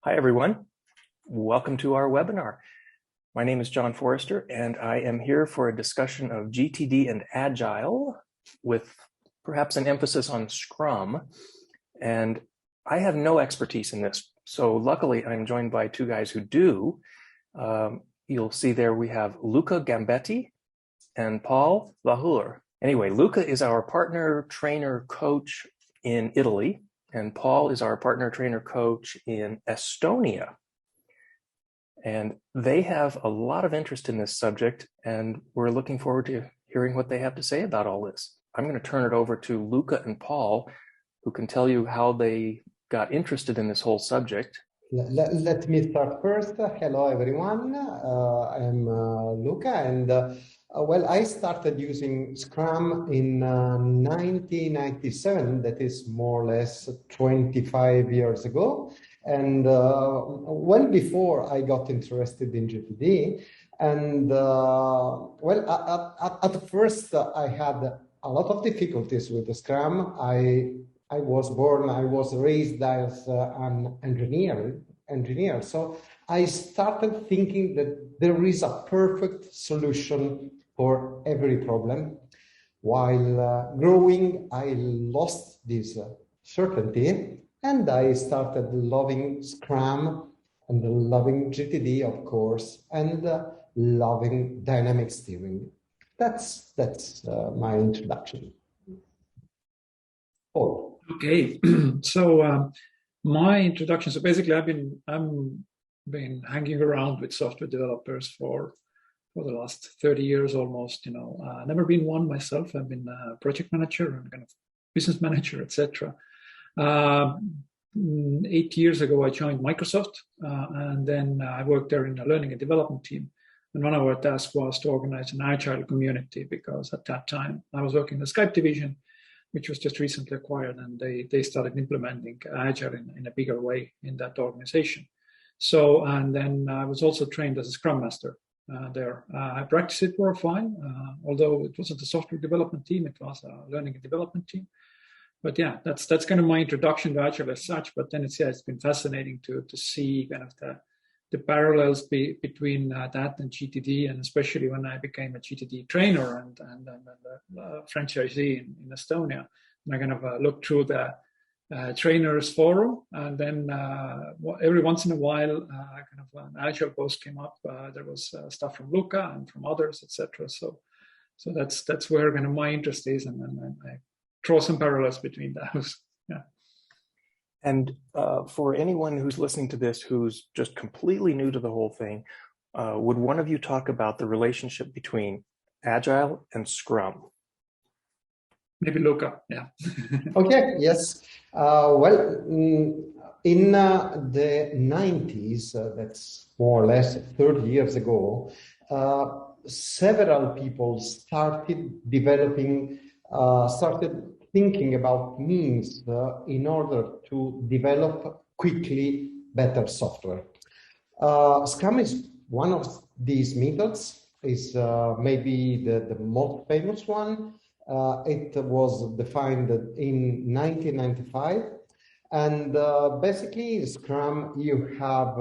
Hi, everyone. Welcome to our webinar. My name is John Forrister, and I am here for a discussion of GTD and Agile with perhaps an emphasis on Scrum. And I have no expertise in this, so luckily I'm joined by two guys who do. You'll see there we have Luca Gambetti and Paul Vahur. Anyway, Luca is our partner, trainer, coach in Italy, and Paul is our partner, trainer, coach in Estonia. And they have a lot of interest in this subject, and we're looking forward to hearing what they have to say about all this. I'm going to turn it over to Luca and Paul, who can tell you how they got interested in this whole subject. Let me start first. Hello, everyone. I'm Luca, and well, I started using Scrum in 1997. That is more or less 25 years ago. And well before I got interested in GTD. And well, at first I had a lot of difficulties with the Scrum. I was raised as an engineer. So I started thinking that there is a perfect solution for every problem. While growing, I lost this certainty, and I started loving Scrum and loving GTD, of course, and loving dynamic steering. That's my introduction. Paul. Okay, so my introduction. So basically, I've been hanging around with software developers for the last 30 years almost. Never been one myself. I've been a project manager and kind of business manager, etc. 8 years ago, I joined Microsoft, and then I worked there in a learning and development team. And one of our tasks was to organize an Agile community, because at that time I was working in the Skype division, which was just recently acquired, and they started implementing Agile in a bigger way in that organization. So, and then I was also trained as a Scrum Master there. I practiced it for a while, although it wasn't a software development team, it was a learning and development team. But yeah, that's kind of my introduction to Agile as such. But then it's been fascinating to see kind of the parallels between that and GTD, and especially when I became a GTD trainer and franchisee in Estonia. And I kind of looked through the trainers forum, and then every once in a while, kind of an Agile post came up. There was stuff from Luca and from others, etc. So that's where kind of my interest is, and I draw some parallels between those. Yeah. And for anyone who's listening to this who's just completely new to the whole thing, would one of you talk about the relationship between Agile and Scrum? Maybe Luca, yeah. Okay, yes. Well, in the 90s, that's more or less 30 years ago, several people started thinking about means in order to develop quickly better software. Scrum is one of these methods, is maybe the most famous one. It was defined in 1995. And basically, Scrum, you have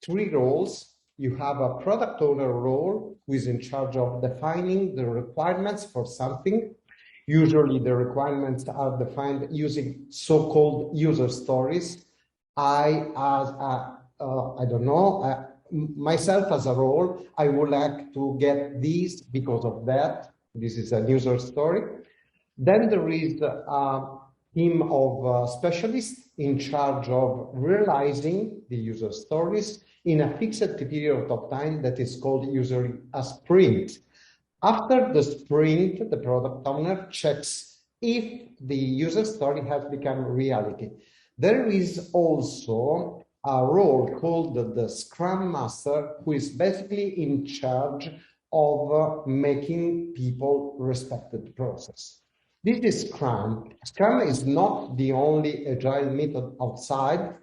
three roles. You have a product owner role, who is in charge of defining the requirements for something. Usually the requirements are defined using so-called user stories. Myself as a role, I would like to get these because of that. This is a user story. Then there is a team of specialists in charge of realizing the user stories in a fixed period of time that is called usually a sprint. After the sprint, the product owner checks if the user story has become reality. There is also a role called the Scrum Master, who is basically in charge of making people respect the process. This is Scrum. Scrum is not the only Agile method outside.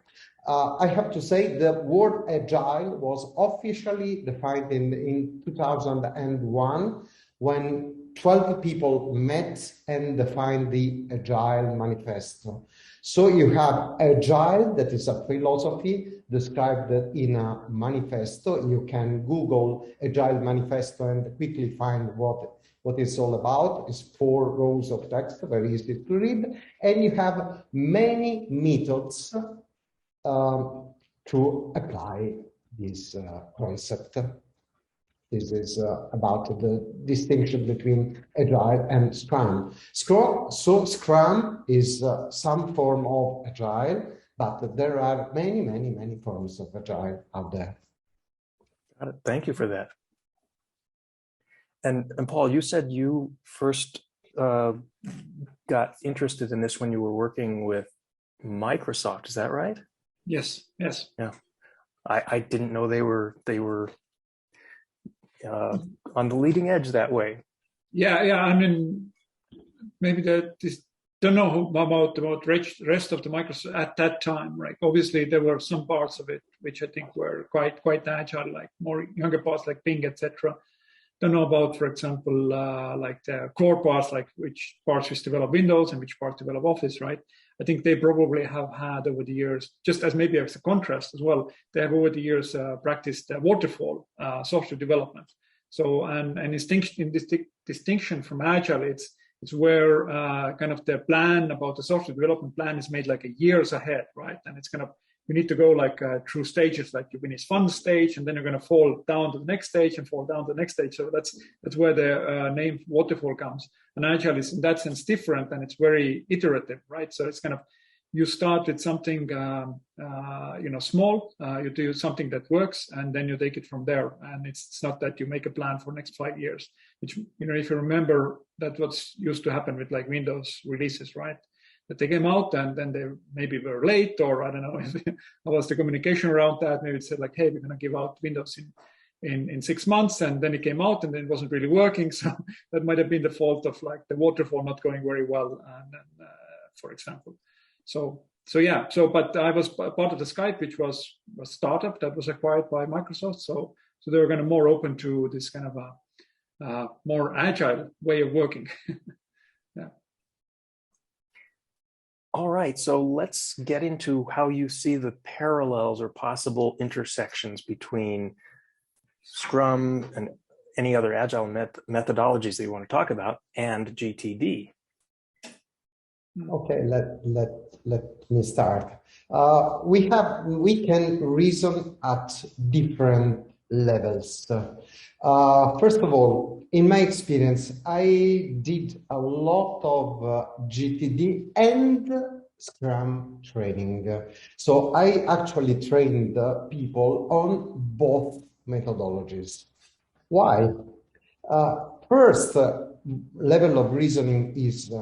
I have to say the word Agile was officially defined in 2001 when 12 people met and defined the Agile manifesto. So you have Agile, that is a philosophy described in a manifesto. You can Google Agile manifesto and quickly find what it's all about. It's 4 rows of text, very easy to read. And you have many methods to apply this concept. This is about the distinction between Agile and Scrum. So Scrum is some form of Agile, but there are many, many, many forms of Agile out there. Got it. Thank you for that. And Paul, you said you first got interested in this when you were working with Microsoft. Is that right? Yes. Yes. Yeah. I didn't know they were on the leading edge that way. Yeah. I mean, maybe don't know about the rest of the Microsoft at that time, right? Obviously, there were some parts of it which I think were quite agile, like more younger parts like Bing, etc. Don't know about, for example, like the core parts, like which parts which develop Windows and which parts develop Office, right? I think they probably have had over the years, just as maybe as a contrast as well, they have over the years practiced waterfall software development. So, and distinction from Agile, it's where kind of the plan about the software development plan is made like a years ahead, right? And it's kind of, you need to go like through stages, like you finish one stage and then you're going to fall down to the next stage and fall down to the next stage. So that's where the name waterfall comes. And Agile is in that sense different, and it's very iterative, right? So it's kind of, you start with something small, you do something that works, and then you take it from there. And it's not that you make a plan for next 5 years, which, if you remember, that what's used to happen with like Windows releases, right? That they came out and then they maybe were late, or I don't know how was the communication around that. Maybe it said like, hey, we're going to give out Windows in 6 months, and then it came out and then it wasn't really working. So that might have been the fault of like the waterfall not going very well, for example. But I was part of the Skype, which was a startup that was acquired by Microsoft. So they were kind of more open to this kind of a more agile way of working. Yeah. All right, so let's get into how you see the parallels or possible intersections between Scrum and any other Agile methodologies that you want to talk about and GTD. Okay, let me start. We can reason at different levels. First of all, in my experience, I did a lot of GTD and Scrum training. So I actually trained people on both methodologies. Why? First level of reasoning is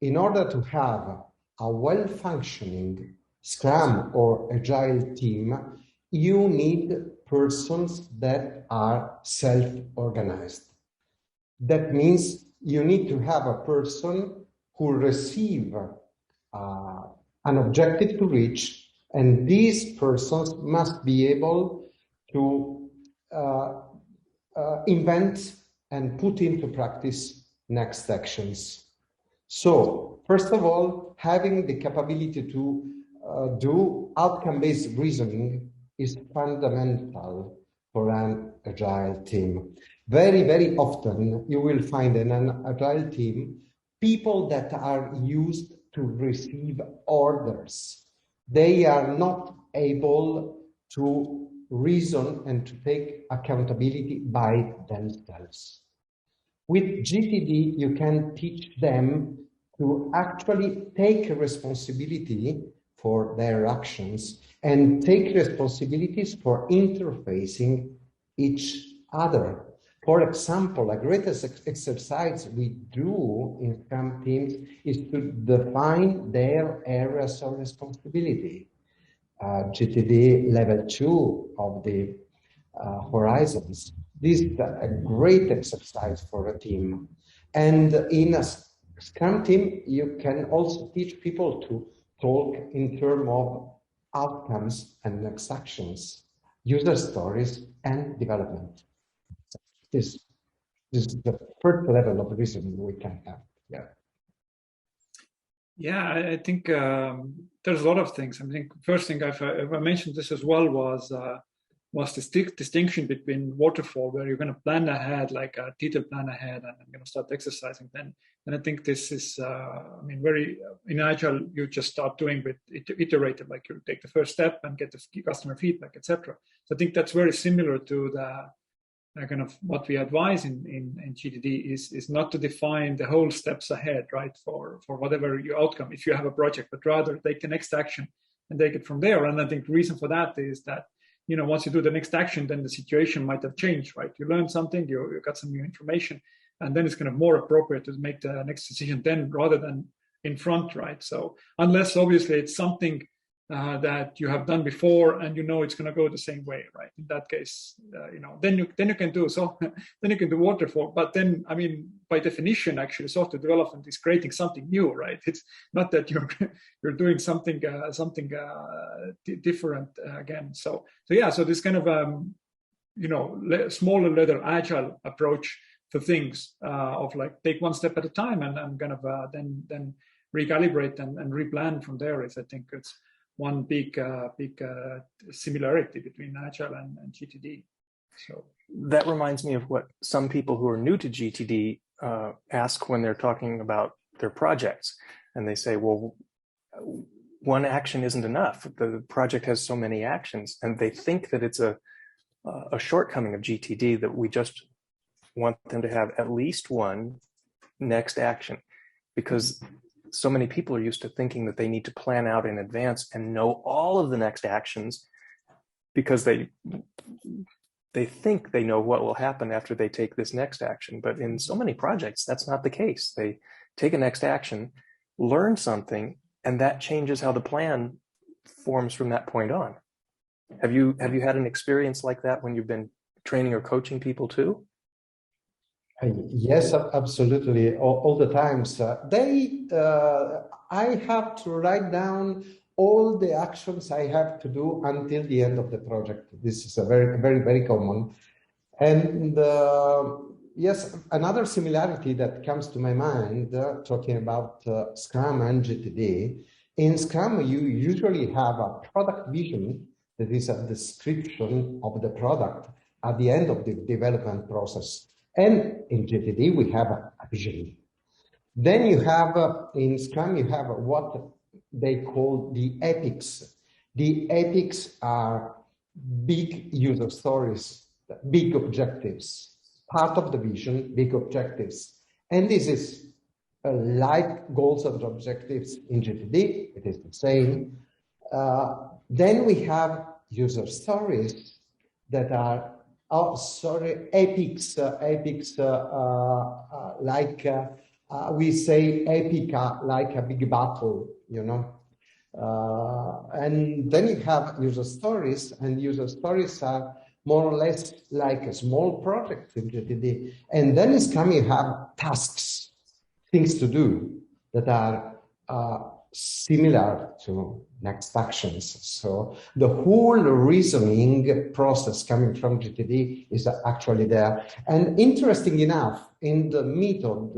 in order to have a well-functioning Scrum or Agile team, you need persons that are self-organized. That means you need to have a person who receives an objective to reach, and these persons must be able to invent and put into practice next actions. So, first of all, having the capability to do outcome-based reasoning is fundamental for an Agile team. Very, very often you will find in an Agile team people that are used to receive orders. They are not able to reason and to take accountability by themselves. With GTD, you can teach them to actually take responsibility for their actions and take responsibilities for interfacing each other. For example, a great exercise we do in Scrum teams is to define their areas of responsibility. GTD level 2 of the horizons. This is a great exercise for a team. And in a Scrum team, you can also teach people to talk in terms of outcomes and next actions, user stories, and development. This is the first level of reasoning we can have. Yeah. Yeah, I think there's a lot of things. I think first thing if I mentioned this as well was this distinction between waterfall, where you're going to plan ahead, like a detailed plan ahead, and I'm going to start exercising then. And I think this is, very in Agile, you just start doing with iterative, like you take the first step and get the customer feedback, etc. So I think that's very similar to the kind of what we advise in GTD is not to define the whole steps ahead, right, for whatever your outcome, if you have a project, but rather take the next action and take it from there. And I think the reason for that is that, once you do the next action, then the situation might have changed, right? You learned something, you got some new information, and then it's kind of more appropriate to make the next decision then rather than in front, right? So unless obviously it's something that you have done before and it's going to go the same way, right? In that case, then you can do so. Then you can do waterfall. But then, by definition, actually, software development is creating something new, right? It's not that you're doing something different again. So this kind of smaller letter agile approach to things of like take one step at a time and kind of then recalibrate and replan from there is, I think, it's one big similarity between Agile and GTD. So that reminds me of what some people who are new to GTD ask when they're talking about their projects, and they say, "Well, one action isn't enough. The project has so many actions," and they think that it's a shortcoming of GTD that we just want them to have at least one next action, because so many people are used to thinking that they need to plan out in advance and know all of the next actions because they think they know what will happen after they take this next action. But in so many projects, that's not the case. They take a next action, learn something, and that changes how the plan forms from that point on. Have you had an experience like that when you've been training or coaching people too? Yes, absolutely. All the times. I have to write down all the actions I have to do until the end of the project. This is a very, very, very common. And yes, another similarity that comes to my mind, talking about Scrum and GTD. In Scrum, you usually have a product vision that is a description of the product at the end of the development process. And in GTD, we have a vision. Then you have, in Scrum, you have what they call the epics. The epics are big user stories, big objectives, part of the vision, big objectives. And this is like goals and objectives in GTD, it is the same. Then we have user stories that are epics, like we say epica, like a big battle, and then you have user stories, and user stories are more or less like a small project in GTD. And then it's coming, you have tasks, things to do that are similar to next actions. So the whole reasoning process coming from GTD is actually there. And interesting enough, in the method,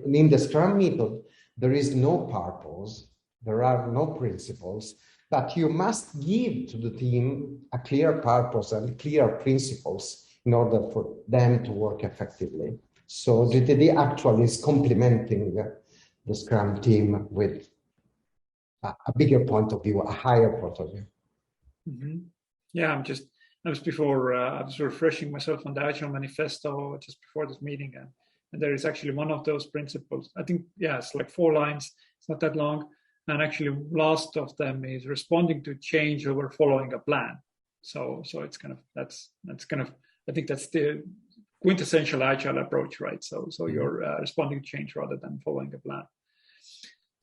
in the Scrum method, there is no purpose, there are no principles, but you must give to the team a clear purpose and clear principles in order for them to work effectively. So GTD actually is complementing the Scrum team with a bigger point of view, a higher point of view. Mm-hmm. Yeah, I was refreshing myself on the Agile Manifesto just before this meeting, and there is actually one of those principles. I think, it's like 4 lines. It's not that long, and actually, last of them is responding to change over following a plan. So it's kind of that's kind of, I think that's the quintessential Agile approach, right? So you're responding to change rather than following a plan.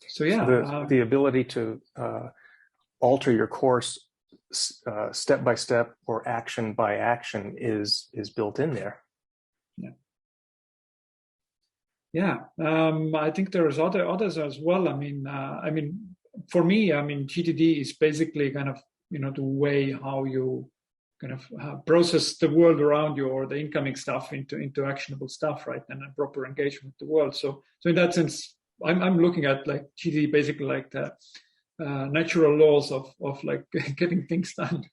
So the ability to alter your course step by step or action by action is built in there. I think there's others as well. For me, GTD is basically kind of the way how you kind of process the world around you, or the incoming stuff into actionable stuff, right, and a proper engagement with the world. So in that sense, I'm looking at like GTD basically like the natural laws of like getting things done,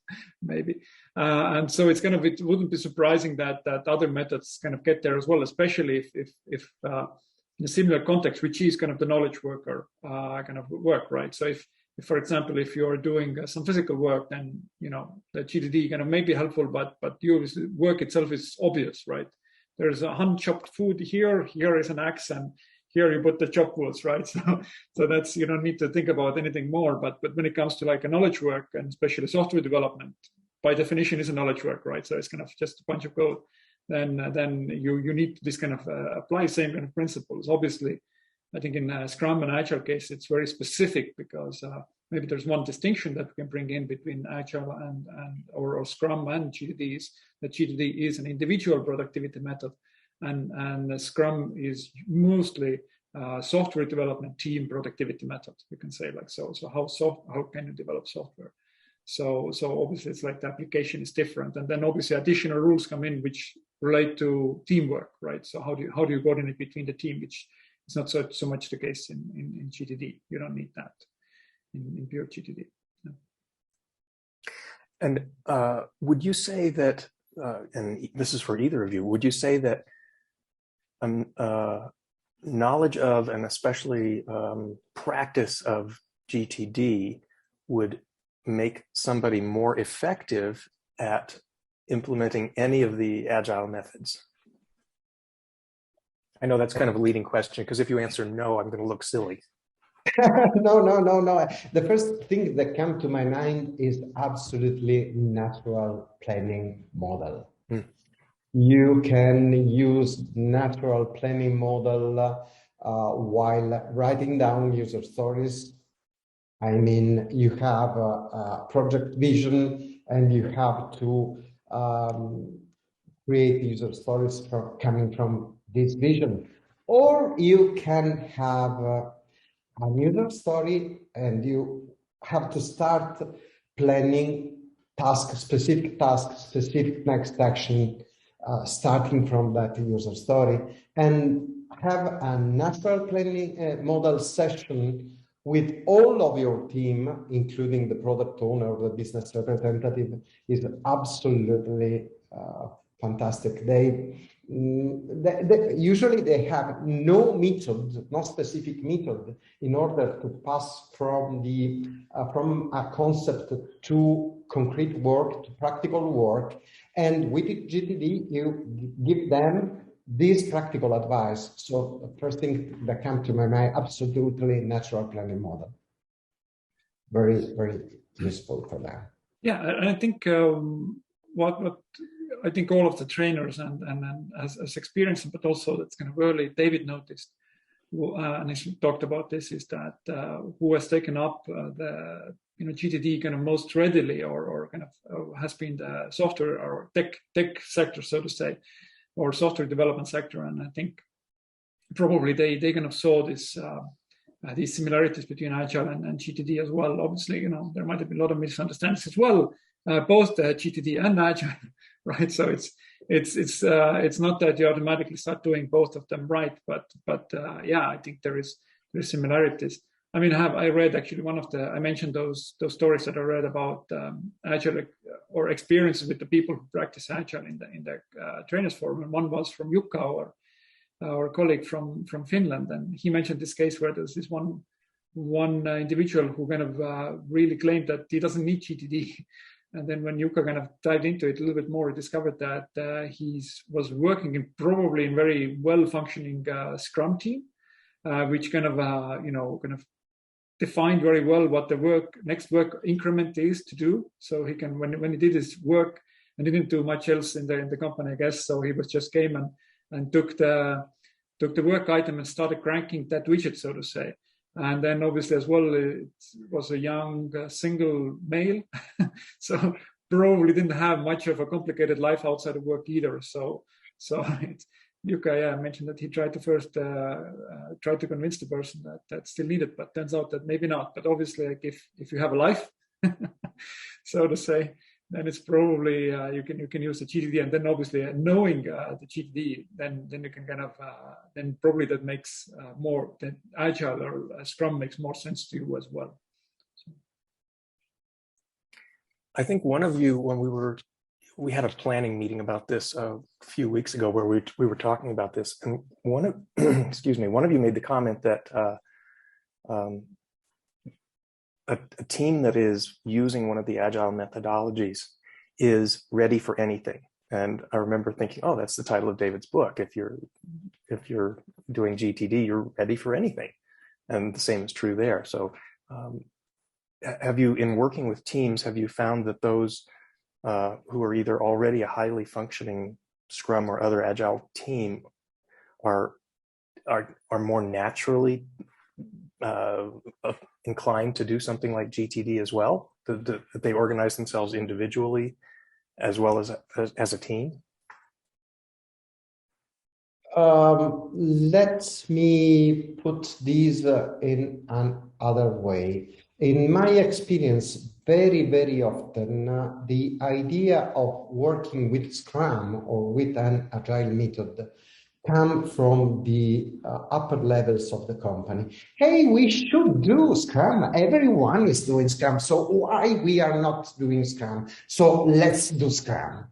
maybe. And so it wouldn't be surprising that other methods kind of get there as well, especially if in a similar context, which is kind of the knowledge worker kind of work, right? So if for example, if you're doing some physical work, then the GTD kind of may be helpful, but your work itself is obvious, right? There's a hand-chopped food here is an axe, and here you put the chop woods, right? So that's, you don't need to think about anything more. But when it comes to like a knowledge work, and especially software development, by definition is a knowledge work, right? So it's kind of just a bunch of code. Then you need this kind of apply same kind of principles. Obviously, I think in Scrum and Agile case, it's very specific because maybe there's one distinction that we can bring in between Agile or Scrum and GTDs. That GTD is an individual productivity method, and Scrum is mostly software development team productivity method. You can say like so. So how can you develop software? So obviously it's like the application is different, and then obviously additional rules come in which relate to teamwork, right? So how do you coordinate between the team, which is not so much the case in GTD. You don't need that in pure GTD. No. And would you say that, and this is for either of you, would you say that knowledge of and especially practice of GTD would make somebody more effective at implementing any of the Agile methods? I know that's kind of a leading question, because if you answer no, I'm going to look silly. No. The first thing that comes to my mind is absolutely natural planning model. You can use natural planning model while writing down user stories. I mean, you have a project vision, and you have to create user stories coming from this vision. Or you can have a user story, and you have to start planning specific next action, starting from that user story, and have a natural planning model session with all of your team, including the product owner or the business representative, is absolutely fantastic. They usually they have no specific method in order to pass from a concept to concrete work, to practical work. And with GTD, you give them this practical advice. So the first thing that comes to my mind, absolutely natural planning model. Very, very useful for that. Yeah, and I think what I think all of the trainers and as experienced, but also that's kind of early, David noticed, and he talked about this, is that who has taken up the GTD kind of most readily, or kind of has been the software or tech sector, so to say, or software development sector. And I think probably they kind of saw this these similarities between Agile and GTD as well. Obviously, there might have been a lot of misunderstandings as well, both GTD and Agile, right? So it's not that you automatically start doing both of them right, but yeah, I think there's similarities. I mean, I read actually I mentioned those stories that I read about Agile or experiences with the people who practice Agile in the trainers forum. And one was from Jukka, our colleague from Finland, and he mentioned this case where there's this one individual who kind of really claimed that he doesn't need GTD. And then when Jukka kind of dived into it a little bit more, he discovered that he was working in very well-functioning Scrum team, which kind of defined very well what the next work increment is to do. So he can, when he did his work, and didn't do much else in the company, I guess. So he came and took the work item and started cranking that widget, so to say. And then obviously as well, it was a young single male, so probably didn't have much of a complicated life outside of work either. So Luca mentioned that he tried to first try to convince the person that still needed, but turns out that maybe not. But obviously, like if you have a life, so to say, then it's probably you can use the GTD, and then obviously knowing the GTD, then you can kind of then probably that makes more that Agile or Scrum makes more sense to you as well. So. I think one of you, when we had a planning meeting about this a few weeks ago, where we were talking about this, and one of excuse me, one of you made the comment that a team that is using one of the Agile methodologies is ready for anything. And I remember thinking, oh, that's the title of David's book. If you're doing GTD, you're ready for anything. And the same is true there. So have you, in working with teams, have you found that those who are either already a highly functioning Scrum or other Agile team are more naturally inclined to do something like GTD as well? That they organize themselves individually as well as a team? Let me put these in another way. In my experience, very, very often, the idea of working with Scrum or with an Agile method come from the upper levels of the company. Hey, we should do Scrum. Everyone is doing Scrum. So why we are not doing Scrum? So let's do Scrum.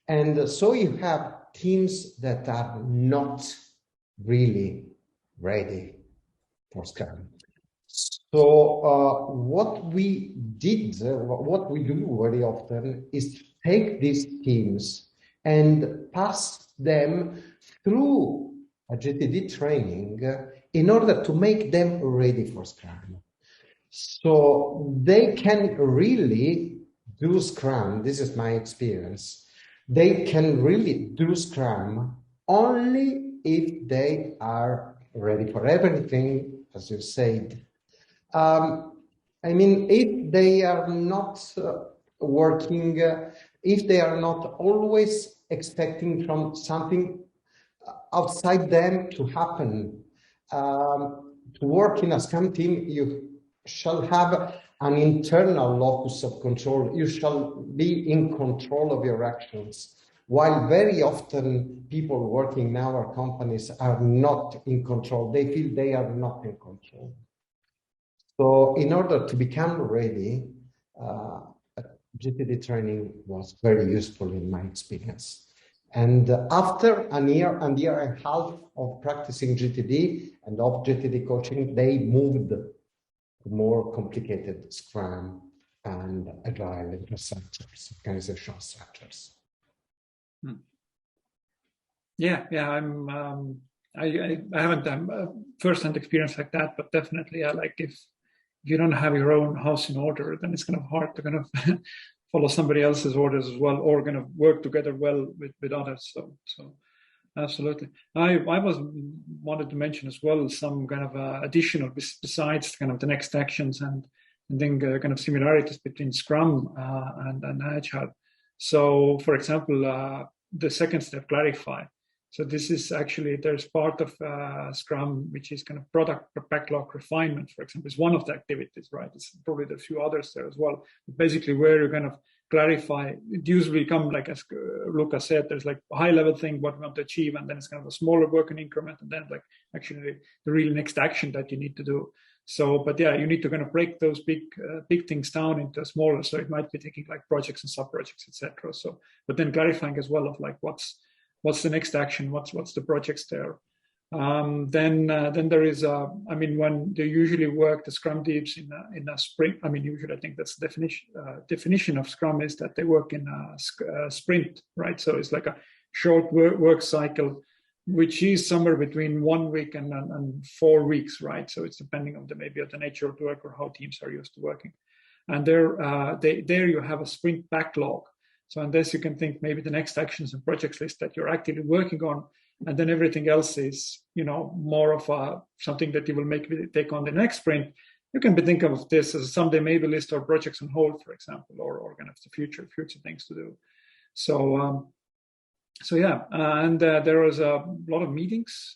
And so you have teams that are not really ready for Scrum. So what we do very often is to take these teams and pass them through a GTD training in order to make them ready for Scrum. So they can really do Scrum. This is my experience. They can really do Scrum only if they are ready for everything, as you said. I mean, if they are not working, if they are not always expecting from something outside them to happen, to work in a Scrum team, you shall have an internal locus of control. You shall be in control of your actions. While very often people working in our companies are not in control, they feel they are not in control. So in order to become ready, GTD training was very useful in my experience. And after a year and a half of practicing GTD and of GTD coaching, they moved to more complicated Scrum and Agile infrastructures, organizational structures. Yeah, I haven't done first-hand experience like that, but definitely, like if you don't have your own house in order, then it's kind of hard to kind of follow somebody else's orders as well, or kind of work together well with others. So absolutely. I wanted to mention as well some kind of additional, besides kind of the next actions and then kind of similarities between Scrum and Agile. So, for example, the second step, clarify. So this is actually, there's part of Scrum, which is kind of product backlog refinement, for example, is one of the activities, right? It's probably a few others there as well. But basically where you kind of clarify, it usually come like, as Luca said, there's like a high level thing, what we want to achieve, and then it's kind of a smaller working increment, and then like actually the real next action that you need to do. So, but yeah, you need to kind of break those big things down into smaller. So it might be taking like projects and sub-projects, etc. So, but then clarifying as well of like what's the next action, what's the projects there. Then there is when they usually work the Scrum teams in a sprint. I mean, usually I think that's the definition of Scrum is that they work in a sprint, right? So it's like a short work cycle, which is somewhere between 1 week and 4 weeks, right? So it's depending on maybe the nature of the work or how teams are used to working. And there you have a sprint backlog. So on this, you can think maybe the next actions and projects list that you're actively working on, and then everything else is, more of something that you will take on the next sprint. You can be thinking of this as a someday maybe list or projects on hold, for example, or kind of the future things to do. So there was a lot of meetings,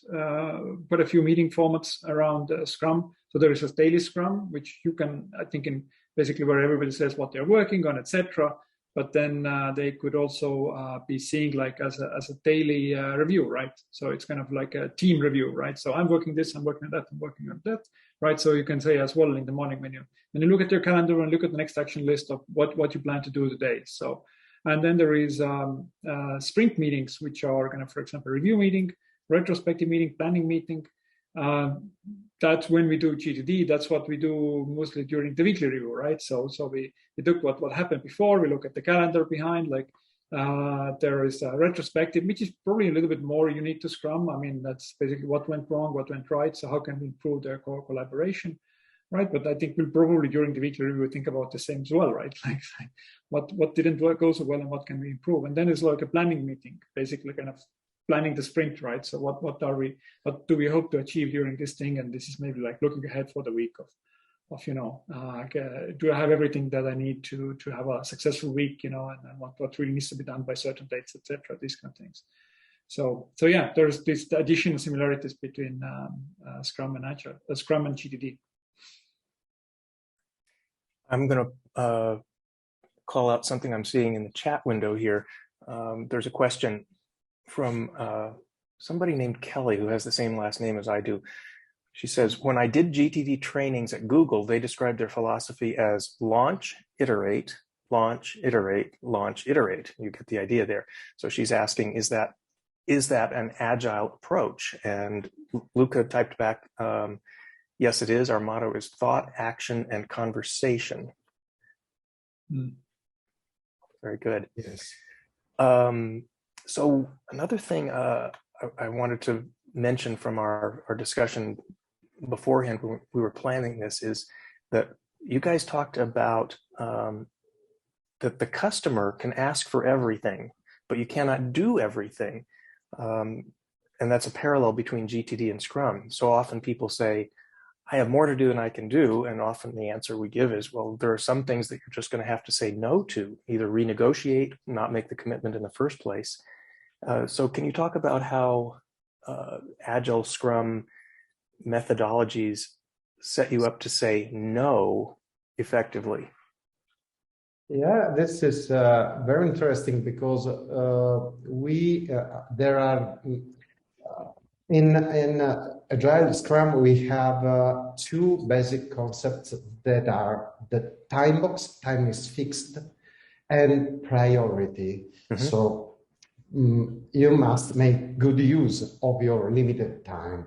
quite a few meeting formats around Scrum. So there is a daily Scrum, which you can, I think, in basically where everybody says what they're working on, etc. but then they could also be seeing like as a daily review, right? So it's kind of like a team review, right? So I'm working this, I'm working on that, I'm working on that, right? So you can say as well in the morning when you look at your calendar and look at the next action list of what you plan to do today. So, and then there is sprint meetings, which are kind of, for example, review meeting, retrospective meeting, planning meeting. That's when we do GTD. That's what we do mostly during the weekly review, right? So we look what happened before. We look at the calendar behind. Like there is a retrospective, which is probably a little bit more unique to Scrum. I mean, that's basically what went wrong, what went right. So how can we improve their collaboration, right? But I think we'll probably during the weekly review think about the same as well, right? Like what didn't go so well and what can we improve? And then it's like a planning meeting, basically kind of planning the sprint, right? So what do we hope to achieve during this thing? And this is maybe like looking ahead for the week of do I have everything that I need to have a successful week, and what really needs to be done by certain dates, etc. These kind of things. So yeah, there's this additional similarities between Scrum and Agile, Scrum and GTD. I'm going to call out something I'm seeing in the chat window here. There's a question from somebody named Kelly, who has the same last name as I do. She says, when I did GTD trainings at Google, they described their philosophy as launch, iterate, launch, iterate, launch, iterate. You get the idea there. So she's asking, is that an agile approach? And Luca typed back, yes, it is. Our motto is thought, action, and conversation. Very good. Yes. So another thing I wanted to mention from our discussion beforehand when we were planning this is that you guys talked about that the customer can ask for everything, but you cannot do everything. And that's a parallel between GTD and Scrum. So often people say, I have more to do than I can do. And often the answer we give is, well, there are some things that you're just going to have to say no to, either renegotiate, not make the commitment in the first place. So can you talk about how Agile Scrum methodologies set you up to say no effectively? Yeah, this is very interesting because there are in Agile Scrum we have two basic concepts that are the time box, time is fixed, and priority. Mm-hmm. So you must make good use of your limited time.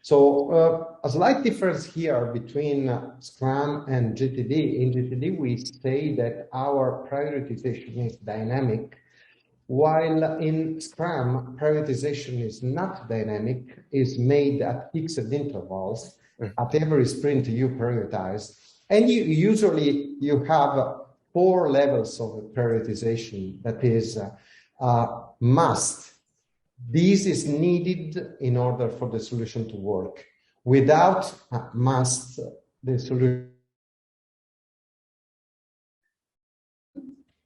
So a slight difference here between Scrum and GTD. In GTD, we say that our prioritization is dynamic, while in Scrum, prioritization is not dynamic, is made at fixed intervals. At every sprint, you prioritize. And usually you have 4 levels of prioritization. That is must. This is needed in order for the solution to work. Without must, the solution.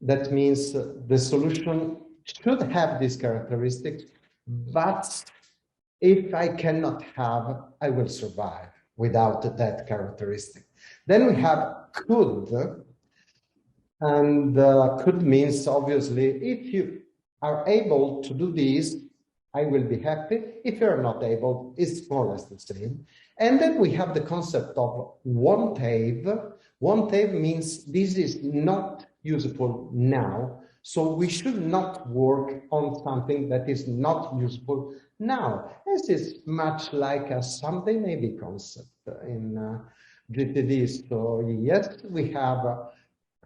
That means the solution should have these characteristics, but if I cannot have, I will survive without that characteristic. Then we have could, and could means obviously if you are able to do this, I will be happy. If you're not able, it's more or less the same. And then we have the concept of want-have. Want-have means this is not useful now, so we should not work on something that is not useful now. This is much like a someday maybe concept in GTD. So yes, we have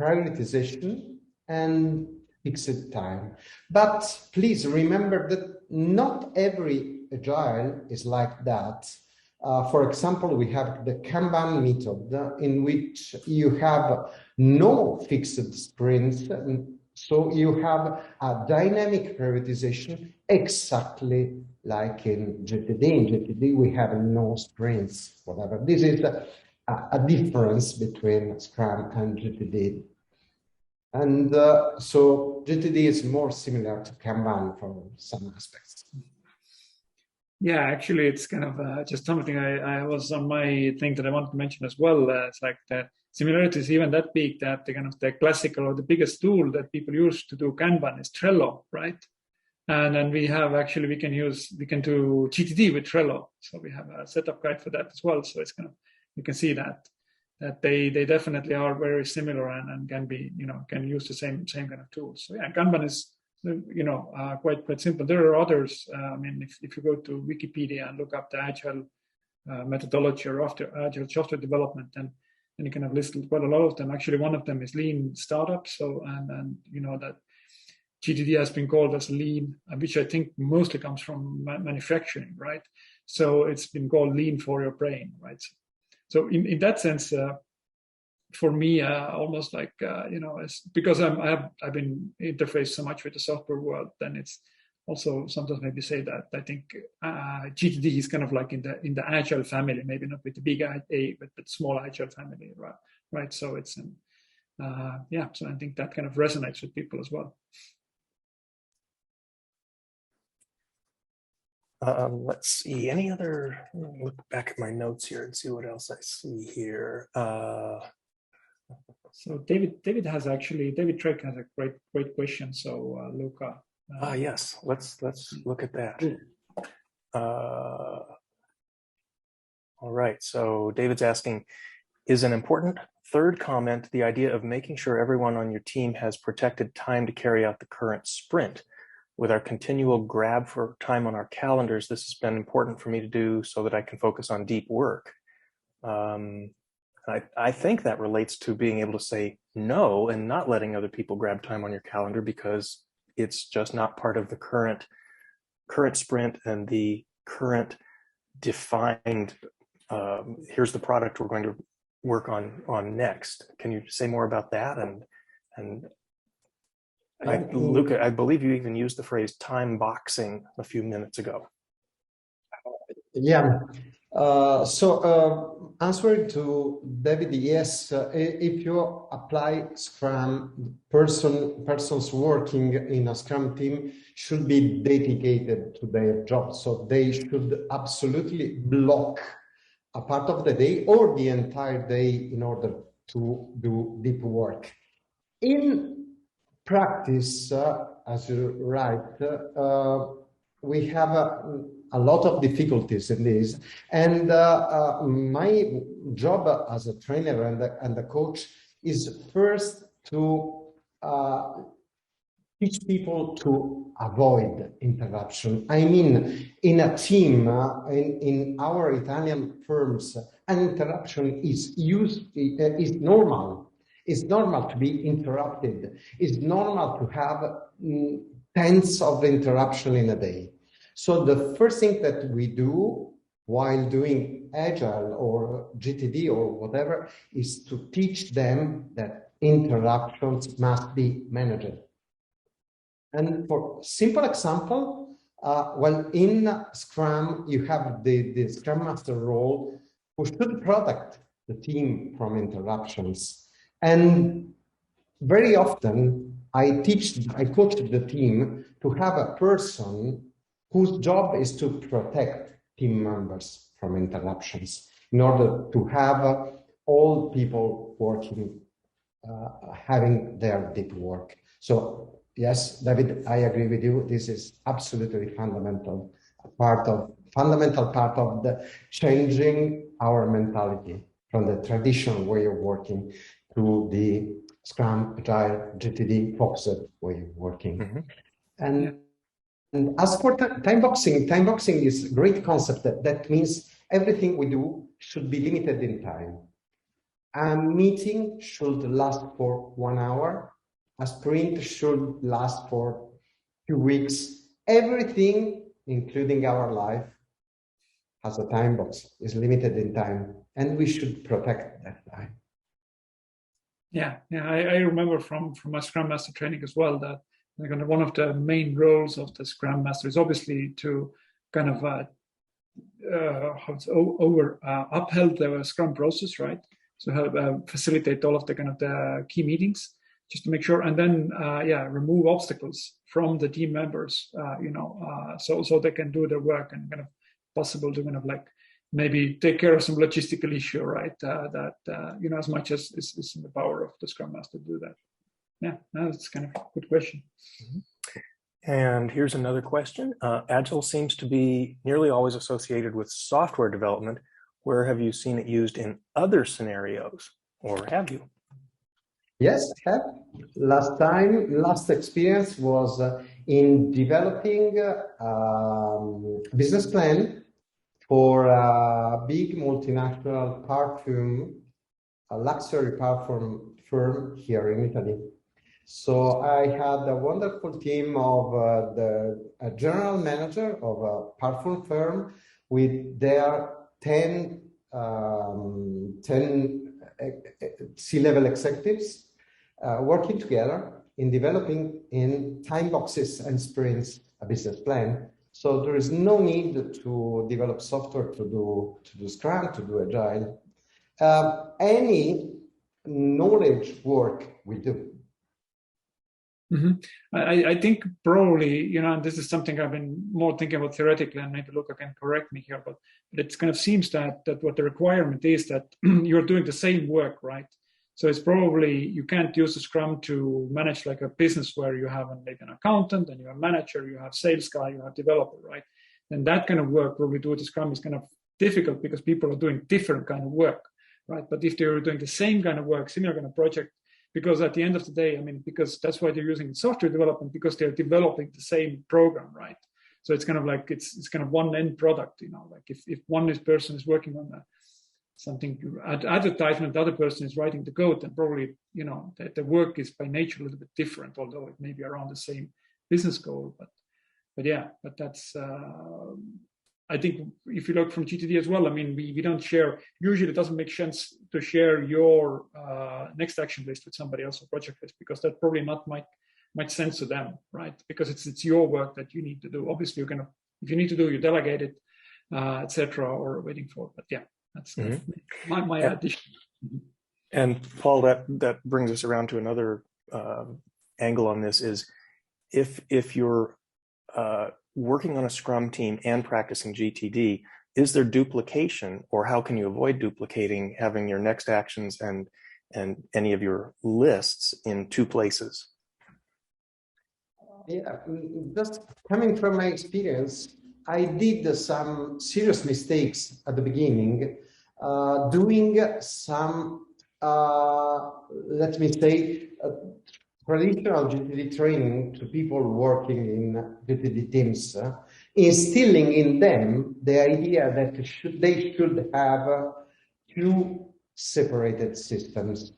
prioritization and fixed time. But please remember that not every Agile is like that. For example, we have the Kanban method in which you have no fixed sprints. So you have a dynamic prioritization exactly like in GTD. In GTD, we have no sprints, whatever. This is a difference between Scrum and GTD. And so GTD is more similar to Kanban for some aspects. Yeah, actually, it's kind of just something I was on my thing that I wanted to mention as well. It's like similarity is even that big that the classical or the biggest tool that people use to do Kanban is Trello, right? And then we can do GTD with Trello. So we have a setup guide for that as well. So it's you can see that they definitely are very similar and can be, can use the same kind of tools. So yeah, Kanban is, quite simple. There are others. If you go to Wikipedia and look up the Agile methodology or Agile software development, then you can have listed quite a lot of them. Actually, one of them is Lean Startup. So, and that GTD has been called as Lean, which I think mostly comes from manufacturing, right? So it's been called Lean for your brain, right? So in that sense, for me, almost like because I've been interfaced so much with the software world, then it's also sometimes maybe say that I think GTD is kind of like in the Agile family, maybe not with the big A, but small Agile family, right? So it's so I think that kind of resonates with people as well. Let's see, look back at my notes here and see what else I see here. So David Trek has a great question. So Luca. Yes, let's look at that. All right, so David's asking, is an important third comment the idea of making sure everyone on your team has protected time to carry out the current sprint? With our continual grab for time on our calendars, this has been important for me to do so that I can focus on deep work. I think that relates to being able to say no and not letting other people grab time on your calendar because it's just not part of the current sprint and the current defined, here's the product we're going to work on next. Can you say more about that? And Luca, I believe you even used the phrase time boxing a few minutes ago. Yeah. So answering to David, yes, if you apply Scrum, persons working in a Scrum team should be dedicated to their job. So they should absolutely block a part of the day or the entire day in order to do deep work. In practice, as you're right, we have a lot of difficulties in this. And my job as a trainer and a coach is first to teach people to avoid interruption. I mean, in a team, in our Italian firms, an interruption is normal. It's normal to be interrupted. It's normal to have tens of interruptions in a day. So the first thing that we do while doing Agile or GTD or whatever is to teach them that interruptions must be managed. And for simple example, in Scrum, you have the Scrum Master role who should protect the team from interruptions. And very often, I coach the team to have a person whose job is to protect team members from interruptions in order to have all people working, having their deep work. So yes, David, I agree with you. This is absolutely fundamental part of the changing our mentality from the traditional way of working to the Scrum, Agile, GTD focused way of working. Mm-hmm. And as for time boxing is a great concept. That means everything we do should be limited in time. A meeting should last for 1 hour. A sprint should last for 2 weeks. Everything, including our life, has a time box, is limited in time, and we should protect that time. Yeah. I remember from my Scrum Master training as well that one of the main roles of the Scrum Master is obviously to kind of upheld the Scrum process, right? So help facilitate all of the kind of the key meetings, just to make sure, and then remove obstacles from the team members, so they can do their work and kind of possible to kind of like maybe take care of some logistical issue, right? As much as is in the power of the Scrum Master to do that. Yeah, that's kind of a good question. And here's another question. Agile seems to be nearly always associated with software development. Where have you seen it used in other scenarios, or have you? Yes, I have. Last experience was in developing a business plan for a big multinational a luxury perfume firm here in Italy. So I had a wonderful team of a general manager of a perfume firm with their 10 C-level executives working together in developing in time boxes and sprints a business plan. So there is no need to develop software to do Scrum, to do Agile. Any knowledge work we do. Mm-hmm. I think probably, and this is something I've been more thinking about theoretically, and maybe Luca can correct me here, but it kind of seems that what the requirement is that you're doing the same work, right? So it's probably, you can't use a Scrum to manage like a business where you have maybe an accountant and you have a manager, you have sales guy, you have developer, right? And that kind of work probably do with the Scrum is kind of difficult because people are doing different kind of work, right? But if they're doing the same kind of work, similar kind of project, because at the end of the day, because that's why they're using software development, because they're developing the same program, right? So it's kind of like, it's kind of one end product, like if one person is working on something advertisement, the other person is writing the code, then probably, the work is by nature a little bit different, although it may be around the same business goal. But that's, I think if you look from GTD as well, we don't share, usually it doesn't make sense to share your next action list with somebody else or project list, because that probably not might sense to them, right? Because it's your work that you need to do. Obviously, if you need to do, you delegate it, etc., or waiting for it. But yeah, that's my addition. And Paul, that brings us around to another angle on this is if you're working on a Scrum team and practicing GTD, is there duplication, or how can you avoid duplicating having your next actions and any of your lists in two places? Yeah, just coming from my experience, I did some serious mistakes at the beginning, doing some, let me say, traditional GTD training to people working in GTD teams, instilling in them the idea that they should have two separated systems.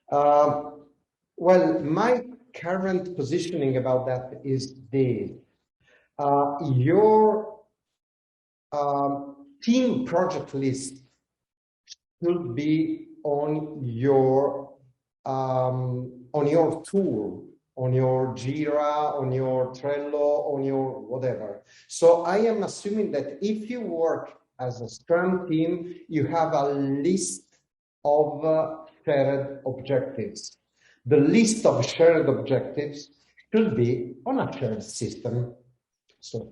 Well, my current positioning about that is this. Your team project list should be on your tool, on your Jira, on your Trello, on your whatever. So I am assuming that if you work as a Scrum team, you have a list of shared objectives. The list of shared objectives should be on a shared system. So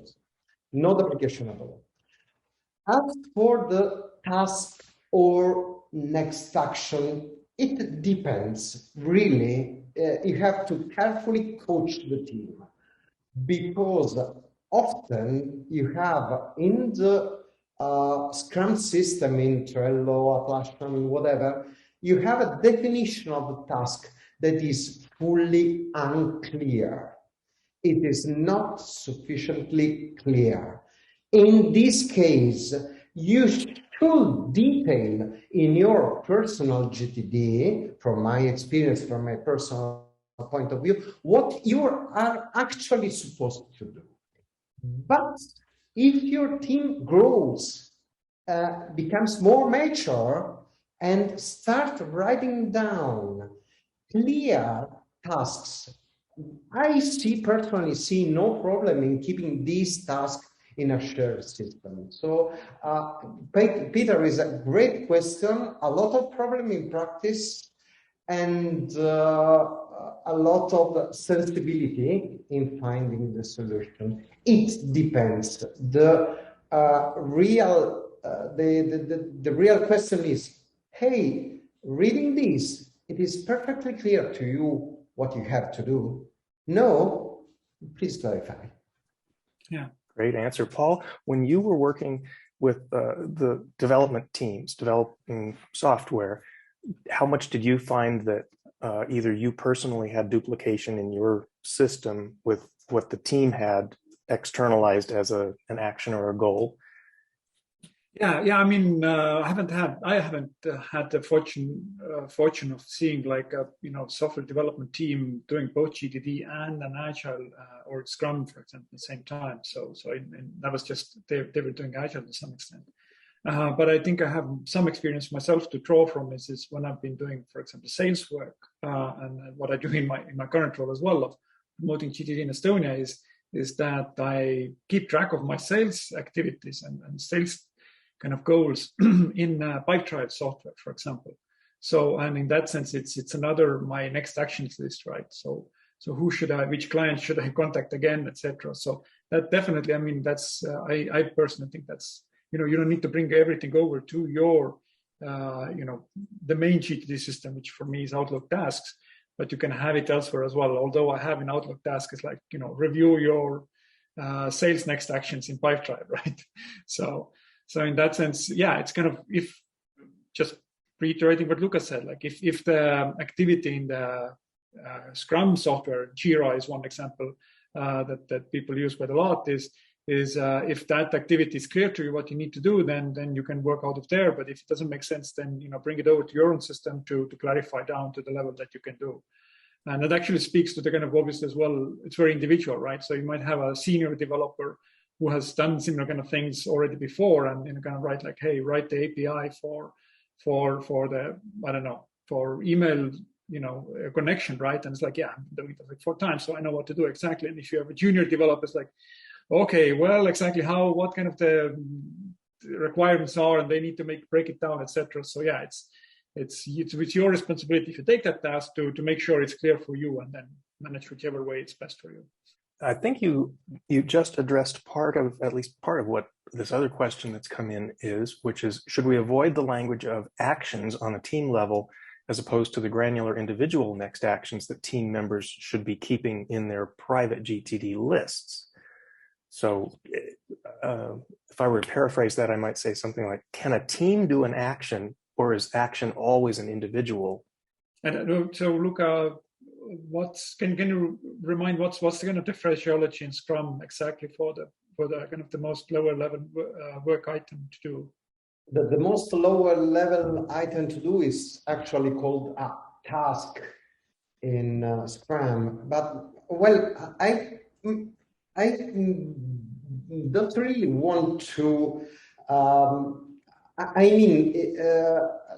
no duplication at all. As for the task or next action, it depends, really. You have to carefully coach the team, because often you have in the Scrum system, in Trello, Atlassian, whatever, you have a definition of the task that is fully unclear. It is not sufficiently clear. In this case, you should detail in your personal GTD, from my experience, from my personal point of view, what you are actually supposed to do. But if your team grows, becomes more mature, and start writing down clear tasks, I personally see no problem in keeping these tasks in a shared system. So, Peter, is a great question. A lot of problem in practice, and a lot of sensibility in finding the solution. It depends. The real the real question is, hey, reading this, it is perfectly clear to you what you have to do. No, please clarify. Yeah. Great answer. Paul, when you were working with the development teams, developing software, how much did you find that either you personally had duplication in your system with what the team had externalized as an action or a goal? Yeah. I mean, I haven't had the fortune of seeing like a software development team doing both GTD and an Agile or Scrum, for example, at the same time. So that was just they were doing Agile to some extent. But I think I have some experience myself to draw from is when I've been doing, for example, sales work, and what I do in my current role as well of promoting GTD in Estonia is that I keep track of my sales activities and sales kind of goals in Pipedrive software, for example. So, and in that sense, it's another my next actions list, right? So which client should I contact again, etc. So that definitely, I mean, that's I personally think that's you don't need to bring everything over to your the main GTD system, which for me is Outlook tasks, but you can have it elsewhere as well. Although I have in Outlook tasks is like review your sales next actions in Pipedrive, right? So in that sense, yeah, it's kind of, if just reiterating what Luca said, like if the activity in the Scrum software, Jira is one example that people use quite a lot, is if that activity is clear to you what you need to do, then you can work out of there. But if it doesn't make sense, then bring it over to your own system to clarify down to the level that you can do. And that actually speaks to the kind of obviously as well, it's very individual, right? So you might have a senior developer who has done similar kind of things already before and kind of write like, hey, write the API for the, I don't know, for email, connection, right? And it's like, yeah, I'm doing it like 4 times, so I know what to do exactly. And if you have a junior developer, it's like, okay, well, exactly what kind of the requirements are, and they need to break it down, etc. So yeah, it's your responsibility if you take that task to make sure it's clear for you and then manage whichever way it's best for you. I think you just addressed at least part of what this other question that's come in is, which is, should we avoid the language of actions on a team level as opposed to the granular individual next actions that team members should be keeping in their private GTD lists? So if I were to paraphrase that, I might say something like, can a team do an action, or is action always an individual? And so Luca, can you remind what's the kind of differentiality in Scrum exactly for the kind of the most lower level work item to do? The most lower level item to do is actually called a task in Scrum. But well, I don't really want to.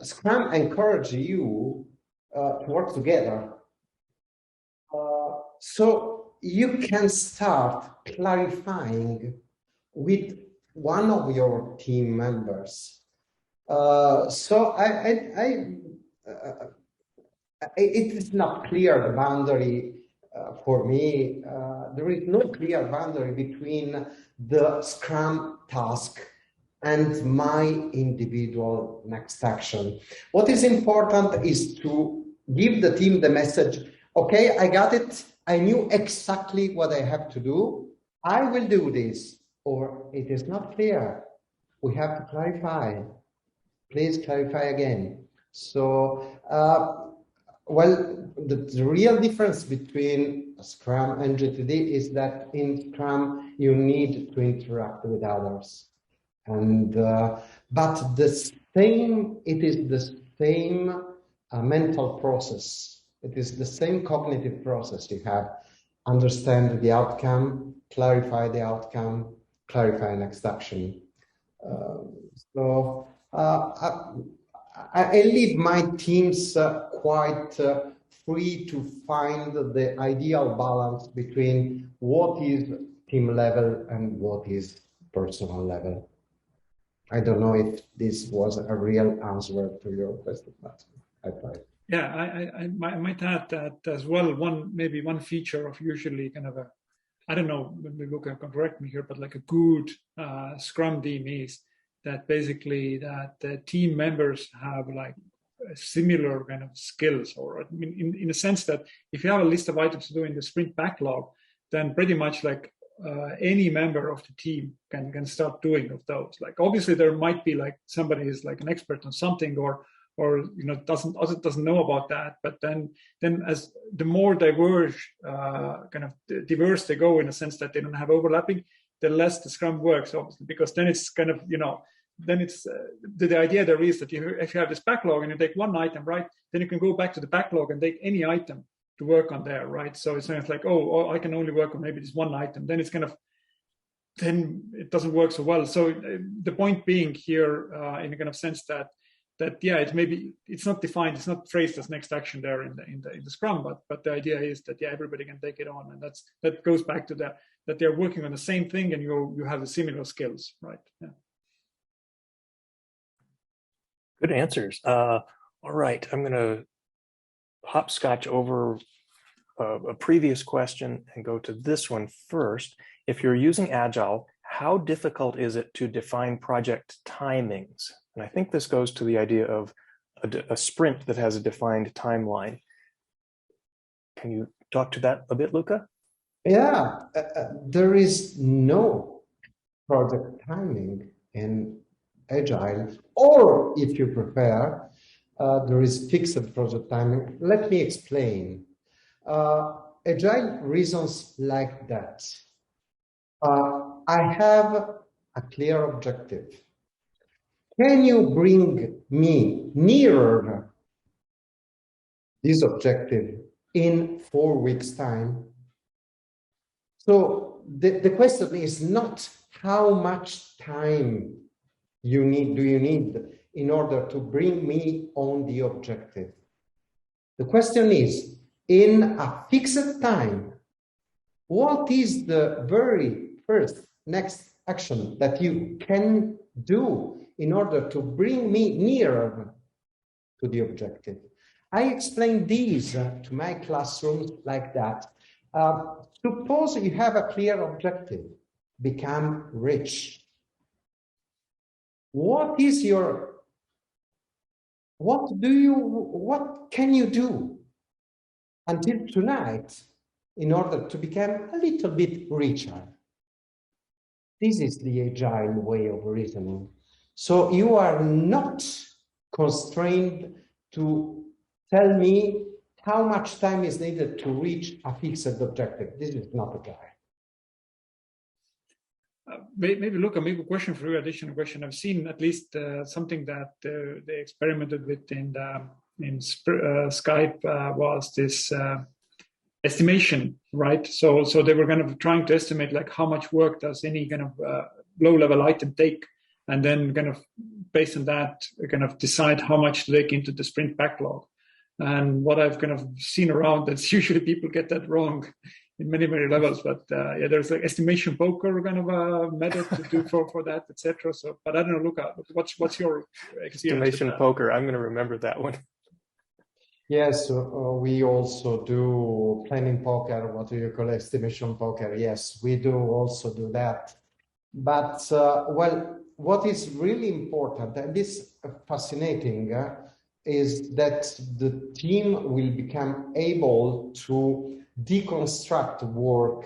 Scrum encourages you to work together. So you can start clarifying with one of your team members. So it is not clear, the boundary for me. There is no clear boundary between the Scrum task and my individual next action. What is important is to give the team the message, okay, I got it. I knew exactly what I have to do. I will do this. Or it is not clear. We have to clarify. Please clarify again. So, well, the real difference between Scrum and GTD is that in Scrum, you need to interact with others. And but it is the same mental process. It is the same cognitive process. You have understand the outcome, clarify the outcome, clarify next action. So I leave my teams quite free to find the ideal balance between what is team level and what is personal level. I don't know if this was a real answer to your question, but I tried. Yeah, I might add that as well. Maybe one feature of usually kind of I don't know, maybe Luca can correct me here, but like a good Scrum team is that basically that the team members have like similar kind of skills, or I mean, in a sense that if you have a list of items to do in the sprint backlog, then pretty much like any member of the team can start doing of those. Like obviously there might be like somebody is like an expert on something, or you know doesn't know about that, but then as the more diverse diverse they go, in a sense that they don't have overlapping, the less the Scrum works, obviously, because then it's kind of, you know, then it's the idea there is that if you have this backlog and you take one item, right, then you can go back to the backlog and take any item to work on there, right? So it's kind of like, oh, I can only work on maybe this one item. Then it's kind of, then it doesn't work so well. So the point being here, in a kind of sense that yeah, it's not defined, it's not phrased as next action there in the Scrum, but the idea is that yeah, everybody can take it on, and that goes back to that they're working on the same thing and you have the similar skills, right? Yeah. Good answers. All right, I'm going to hopscotch over a previous question and go to this one first. If you're using Agile, how difficult is it to define project timings? And I think this goes to the idea of a sprint that has a defined timeline. Can you talk to that a bit, Luca? Yeah, there is no project timing in Agile, or if you prefer, there is fixed project timing. Let me explain. Agile reasons like that. I have a clear objective. Can you bring me nearer this objective in 4 weeks' time? So the question is not how much time do you need in order to bring me on the objective. The question is, in a fixed time, what is the very first next action that you can do in order to bring me nearer to the objective? I explain these to my classrooms like that. Suppose you have a clear objective, become rich. What can you do until tonight in order to become a little bit richer? This is the Agile way of reasoning. So you are not constrained to tell me how much time is needed to reach a fixed objective. This is not Agile. Maybe Luca, maybe a question for you, additional question. I've seen at least something that they experimented with in Skype was this estimation, right? So they were kind of trying to estimate like how much work does any kind of low-level item take, and then kind of based on that, kind of decide how much to take into the sprint backlog. And what I've kind of seen around, that's usually people get that wrong in many levels, but yeah, there's like estimation poker kind of a method to do for that, etc. So, but I don't know, Luca, what's your experience? Estimation poker. I'm going to remember that one. Yes, we also do planning poker. What do you call estimation poker? Yes, we do also do that. But well, what is really important, and this is fascinating, is that the team will become able to deconstruct work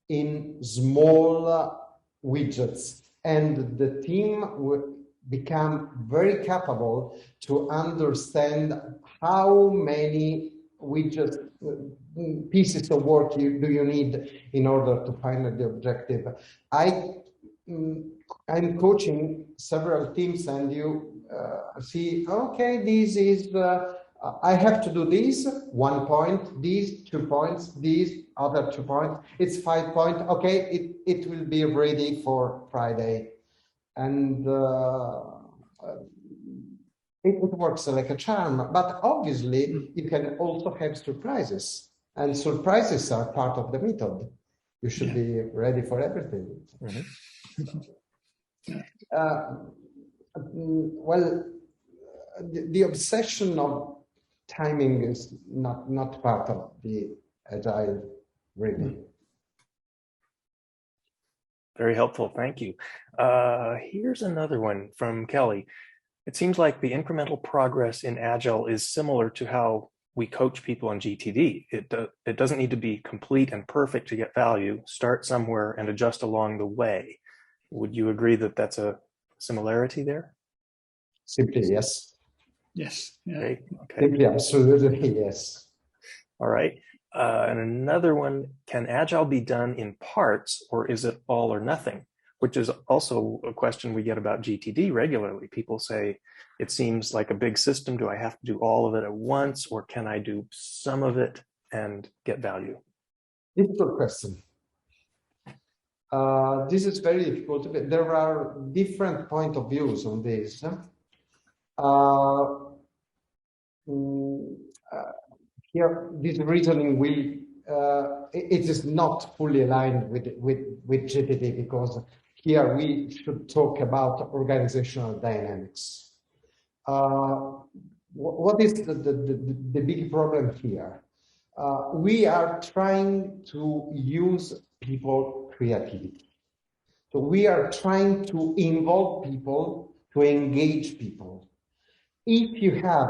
in small widgets, and the team will become very capable to understand how many widgets, pieces of work do you need in order to find the objective. I'm coaching several teams, and you see, okay, this is I have to do this 1 point, these 2 points, these other 2 points. It's 5 points. Okay, it will be ready for Friday, and it works like a charm. But obviously, you can also have surprises, and surprises are part of the method. You should be ready for everything. Well, the obsession of timing is not part of the Agile, really. Very helpful. Thank you. Here's another one from Kelly. It seems like the incremental progress in Agile is similar to how we coach people on GTD. It doesn't need to be complete and perfect to get value. Start somewhere and adjust along the way. Would you agree that that's a similarity there? Simply yes. Yes. Yeah. Okay. Simply, absolutely yes. All right. And another one, can Agile be done in parts or is it all or nothing? Which is also a question we get about GTD regularly. People say, it seems like a big system. Do I have to do all of it at once, or can I do some of it and get value? Difficult question. This is very difficult. There are different point of views on this. Here, this reasoning it is not fully aligned with GTD, because here we should talk about organizational dynamics. What is the big problem here? We are trying to use people creativity. So we are trying to involve people, to engage people. If you have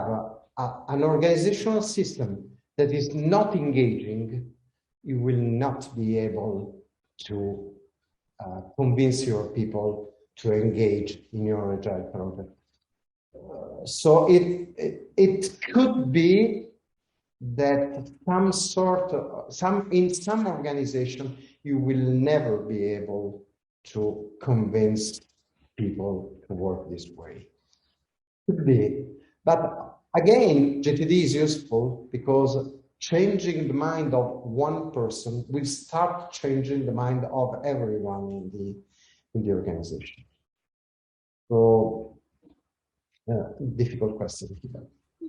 an organizational system that is not engaging, you will not be able to convince your people to engage in your Agile project. So it could be that in some organization, you will never be able to convince people to work this way. Could be. But again, GTD is useful because changing the mind of one person will start changing the mind of everyone in the organization. So, difficult question here.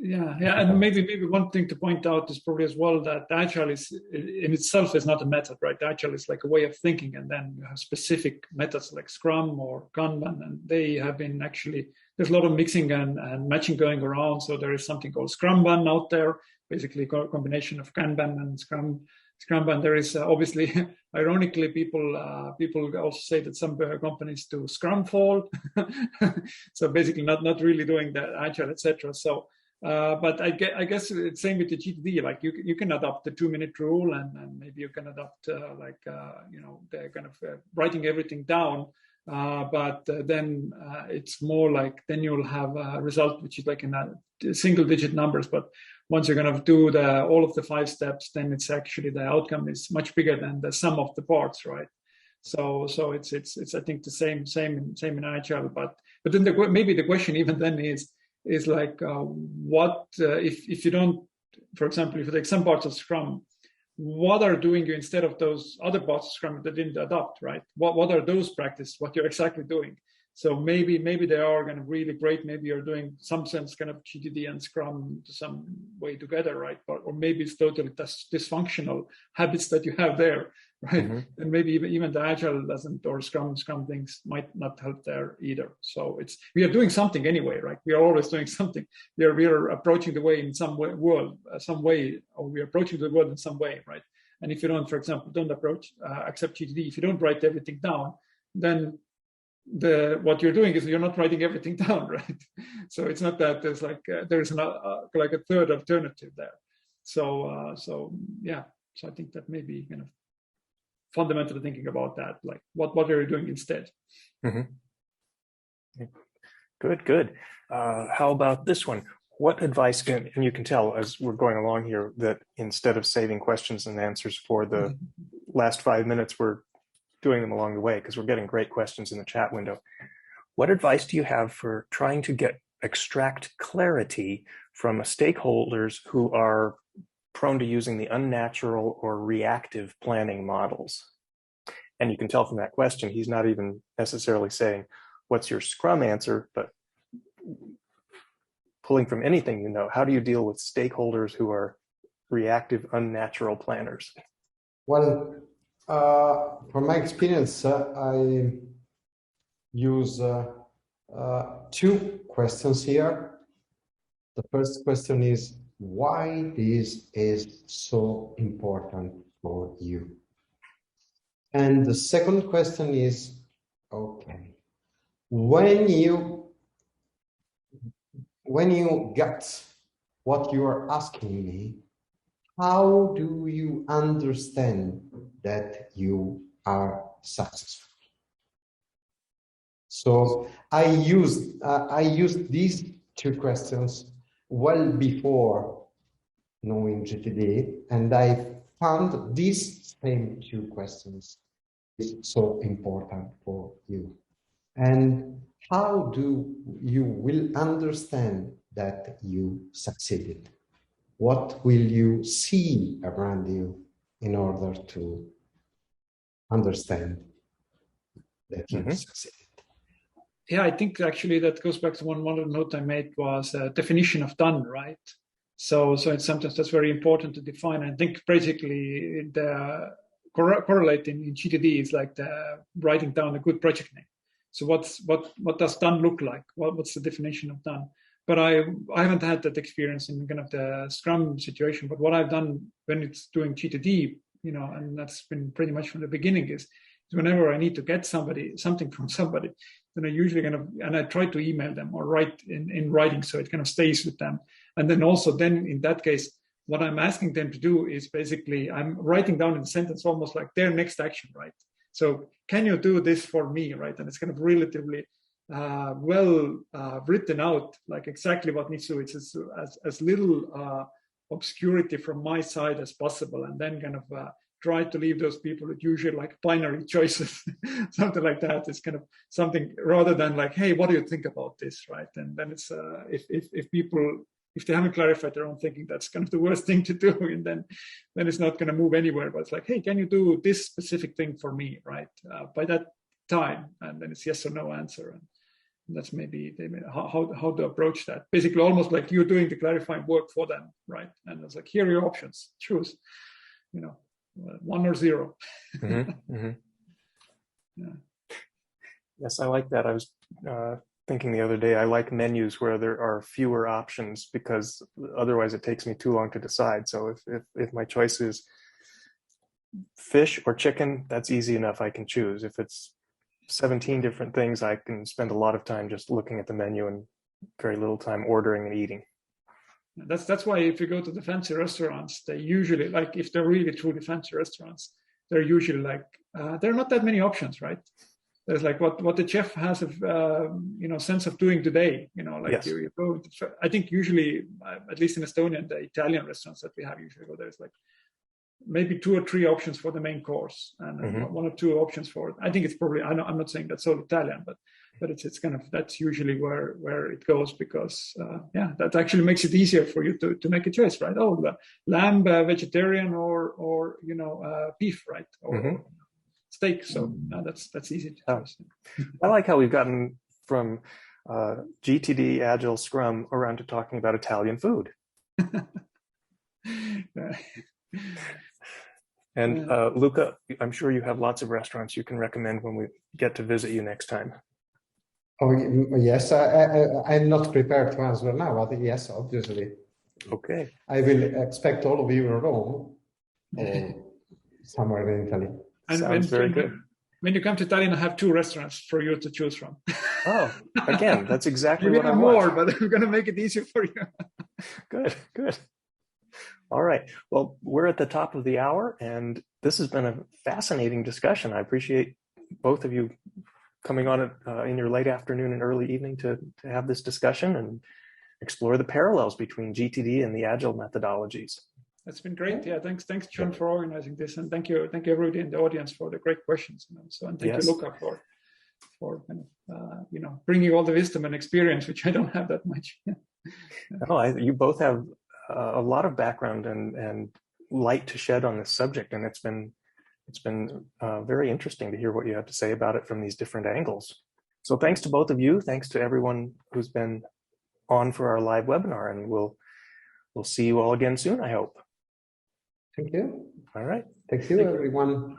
Yeah, and maybe one thing to point out is probably as well that Agile is in itself is not a method, right? Agile is like a way of thinking, and then you have specific methods like Scrum or Kanban, and they have been actually, there's a lot of mixing and matching going around. So there is something called Scrumban out there, basically a combination of Kanban and Scrumban. There is obviously, ironically, people also say that some companies do Scrumfall, so basically not really doing the Agile, etc. So. But I guess it's same with the GTD. Like you can adopt the 2-minute rule, and maybe you can adopt they're kind of writing everything down. But then it's more like then you'll have a result which is like in a single-digit numbers. But once you're going to do all of the 5 steps, then it's actually the outcome is much bigger than the sum of the parts, right? So it's I think the same in Agile. But then maybe the question even then is like what if you don't, for example, if you take some parts of Scrum, what are doing you instead of those other parts of Scrum that didn't adopt, right? What are those practices, what you're exactly doing? So maybe they are kind of really great. Maybe you're doing some sense kind of GTD and Scrum to some way together, right? Or maybe it's totally dysfunctional habits that you have there, right? Mm-hmm. And maybe even the Agile doesn't, or Scrum things might not help there either. So we are doing something anyway, right? We are always doing something. We are approaching the way in some way, or we are approaching the world in some way, right? And if you don't, for example, accept GTD, if you don't write everything down, then what you're doing is you're not writing everything down, right? So it's not that there's like there's like a third alternative there. So yeah. So I think that may be kind of fundamentally thinking about that, like what are you doing instead? Mm-hmm. Good. How about this one? What advice and you can tell as we're going along here that instead of saving questions and answers for the last 5 minutes, we're doing them along the way because we're getting great questions in the chat window. What advice do you have for trying to extract clarity from stakeholders who are prone to using the unnatural or reactive planning models? And you can tell from that question, he's not even necessarily saying, what's your Scrum answer, but pulling from anything you know, how do you deal with stakeholders who are reactive, unnatural planners? Well, from my experience, I use 2 questions here. The first question is, why this is so important for you? And the second question is, okay, when you get what you are asking me, how do you understand that you are successful? So I used these two questions well before knowing GTD, and I found these same two questions is so important for you. And how do you will understand that you succeeded? What will you see around you in order to understand that you succeeded? Yeah, I think actually that goes back to one of the notes I made was definition of done, right? So it's sometimes that's very important to define. I think basically the correlating in GTD is like the writing down a good project name. So what does done look like? What's the definition of done? But I haven't had that experience in kind of the Scrum situation. But what I've done when it's doing GTD, and that's been pretty much from the beginning is whenever I need to get something from somebody, then I usually and I try to email them or write in writing so it kind of stays with them. And then also in that case, what I'm asking them to do is basically I'm writing down in a sentence almost like their next action, right? So can you do this for me, right? And it's kind of relatively well written out, like exactly what needs to do. It's as little obscurity from my side as possible, and then kind of try to leave those people with usually like binary choices, something like that. It's kind of something rather than like, hey, what do you think about this, right? And then it's if people, if they haven't clarified their own thinking, that's kind of the worst thing to do, and then it's not going to move anywhere. But it's like, hey, can you do this specific thing for me, right? By that time, and then it's yes or no answer, and that's maybe how to approach that. Basically, almost like you're doing the clarifying work for them, right? And it's like, here are your options, choose, 1 or 0. Mm-hmm, mm-hmm. Yeah. Yes, I like that. I was thinking the other day, I like menus where there are fewer options because otherwise it takes me too long to decide. So if my choice is fish or chicken, that's easy enough. I can choose. If it's 17 different things, I can spend a lot of time just looking at the menu and very little time ordering and eating. That's why if you go to the fancy restaurants, they usually, like if they're really truly fancy restaurants, they're usually like there are not that many options, right? There's like what the chef has of sense of doing today. Like yes. you go. I think usually, at least in Estonia, the Italian restaurants that we have usually go, there's like maybe 2 or 3 options for the main course and mm-hmm. 1 or 2 options for it. I think it's probably, I'm not saying that's all Italian, but it's kind of, that's usually where it goes because that actually makes it easier for you to make a choice, right? Oh, the lamb, vegetarian or beef, right? Or mm-hmm. steak. So that's easy to choose. I like how we've gotten from GTD, Agile, Scrum around to talking about Italian food. And Luca, I'm sure you have lots of restaurants you can recommend when we get to visit you next time. Oh, yes, I'm not prepared to answer now, but yes, obviously. Okay. I will expect all of you in Rome or somewhere in Italy. And sounds very good. When you come to Tallinn, I have 2 restaurants for you to choose from. Oh, again, that's exactly what I want. More, but I'm going to make it easier for you. Good. All right. Well, we're at the top of the hour, and this has been a fascinating discussion. I appreciate both of you coming on in your late afternoon and early evening to have this discussion and explore the parallels between GTD and the Agile methodologies. That's been great. Yeah, thanks, John, for organizing this, and thank you everybody in the audience for the great questions. And thank you, Luca, for kind of bringing all the wisdom and experience, which I don't have that much. No, you both have a lot of background and light to shed on this subject, and it's been very interesting to hear what you have to say about it from these different angles. So thanks to both of you. Thanks to everyone who's been on for our live webinar, and we'll see you all again soon, I hope. Thank you. All right. Thank you, everyone.